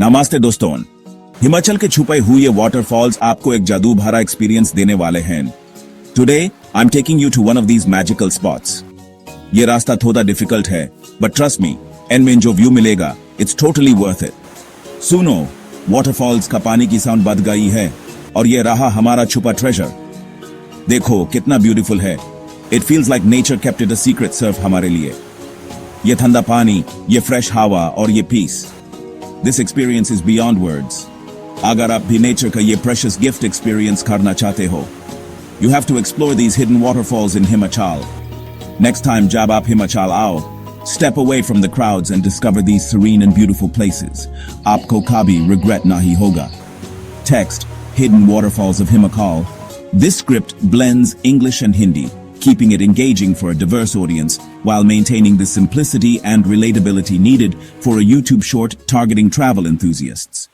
नमस्ते दोस्तों, हिमाचल के छुपे हुए वाटरफॉल्स आपको एक जादू भरा एक्सपीरियंस देने वाले हैं। Today I am taking you to one of these magical spots. ये रास्ता थोड़ा डिफिकल्ट है, बट ट्रस्ट मी, एंड में जो व्यू मिलेगा इट्स टोटली वर्थ इट। सुनो, वाटरफॉल्स का पानी की साउंड बढ़ गई है और ये रहा हमारा छुपा ट्रेजर। देखो कितना ब्यूटीफुल है। It feels like nature kept it a secret Surf हमारे लिए। ये ठंडा पानी, ये फ्रेश हवा और ये peace, this experience is beyond words. अगर आप भी नेचर का ये प्रेशियस गिफ्ट एक्सपीरियंस करना चाहते हो, you have to explore these hidden waterfalls in Himachal. Next time जब आप हिमाचल आओ, step away from the crowds and discover these serene and beautiful places. Aapko kabhi regret nahi hoga. Text: Hidden Waterfalls of Himachal. This script blends English and Hindi, keeping it engaging for a diverse audience while maintaining the simplicity and relatability needed for a YouTube short targeting travel enthusiasts.